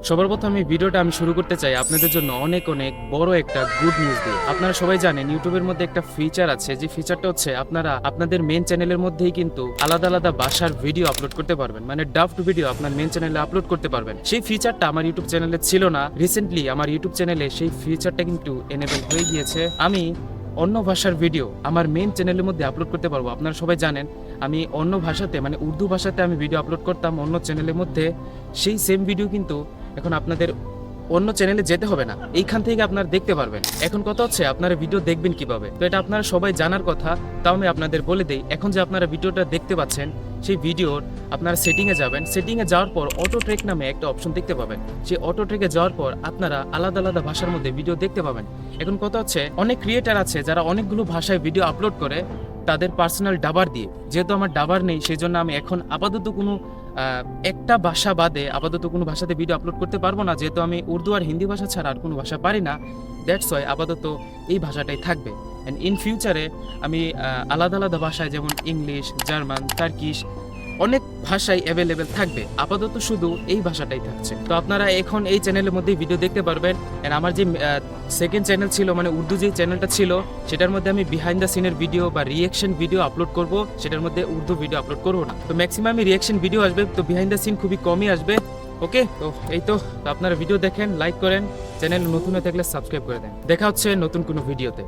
সবার প্রথম এই ভিডিওটা আমি শুরু করতে চাই আপনাদের জন্য অনেক অনেক বড় একটা গুড নিউজ দিয়ে। আপনারা সবাই জানেন ইউটিউবের মধ্যে একটা ফিচার আছে, যে ফিচারটা হচ্ছে আপনারা আপনাদের মেন চ্যানেলের মধ্যেই কিন্তু আলাদা আলাদা ভাষার ভিডিও আপলোড করতে পারবেন, মানে ডাবড ভিডিও আপনার মেন চ্যানেলে আপলোড করতে পারবেন। সেই ফিচারটা আমার ইউটিউব চ্যানেলে ছিল না। রিসেন্টলি আমার ইউটিউব চ্যানেলে সেই ফিচারটা কিন্তু এনেবল হয়ে গিয়েছে। আমি অন্য ভাষার ভিডিও আমার মেন চ্যানেলের মধ্যে আপলোড করতে পারবো। আপনারা সবাই জানেন আমি অন্য ভাষাতে মানে উর্দু ভাষাতে আমি ভিডিও আপলোড করতাম অন্য চ্যানেলের মধ্যে। সেই সেম ভিডিও কিন্তু এখন আপনাদের অন্য চ্যানেলে যেতে হবে না, এইখান থেকে আপনারা দেখতে পারবেন। এখন কথা হচ্ছে আপনারা ভিডিও দেখবেন কিভাবে, তো এটা আপনারা সবাই জানার কথা, তাও আমি আপনাদের বলে দেই। এখন যে আপনারা ভিডিওটা দেখতে পাচ্ছেন, সেই ভিডিওর আপনারা সেটিংয়ে যাবেন। সেটিংয়ে যাওয়ার পর অটো ট্রেক নামে একটা অপশন দেখতে পাবেন। সেই অটো ট্রেকে যাওয়ার পর আপনারা আলাদা আলাদা ভাষার মধ্যে ভিডিও দেখতে পাবেন। এখন কথা হচ্ছে অনেক ক্রিয়েটার আছে যারা অনেকগুলো ভাষায় ভিডিও আপলোড করে তাদের পার্সোনাল ডাবার দিয়ে। যেহেতু আমার ডাবার নেই, সেই জন্য আমি এখন আপাতত কোনো একটা ভাষা বাদে আপাতত কোনো ভাষাতে ভিডিও আপলোড করতে পারবো না, যেহেতু আমি উর্দু আর হিন্দি ভাষা ছাড়া আর কোনো ভাষা পারি না। দ্যাটস ওয়াই আপাতত এই ভাষাটাই থাকবে। অ্যান্ড ইন ফিউচারে আমি আলাদা আলাদা ভাষায় যেমন ইংলিশ, জার্মান, টার্কিশ অনেক ভাষাই অ্যাভেলেবেল থাকবে। আপাতত শুধু এই ভাষাটাই থাকছে। তো আপনারা এখন এই চ্যানেলের মধ্যেই ভিডিও দেখতে পারবেন। অ্যান্ড আমার যে সেকেন্ড চ্যানেল ছিল মানে উর্দু যে চ্যানেলটা ছিল, সেটার মধ্যে আমি বিহাইন্ড দ্য সিনের ভিডিও বা রিয়েকশন ভিডিও আপলোড করব, সেটার মধ্যে উর্দু ভিডিও আপলোড করবো না। তো ম্যাক্সিমামই রিয়েকশন ভিডিও আসবে, তো বিহাইন্ড দ্য সিন খুবই কমই আসবে। ওকে, তো এই তো আপনারা ভিডিও দেখেন, লাইক করেন, চ্যানেল নতুন হয়ে থাকলে সাবস্ক্রাইব করে দেন। দেখা হচ্ছে নতুন কোনো ভিডিওতে।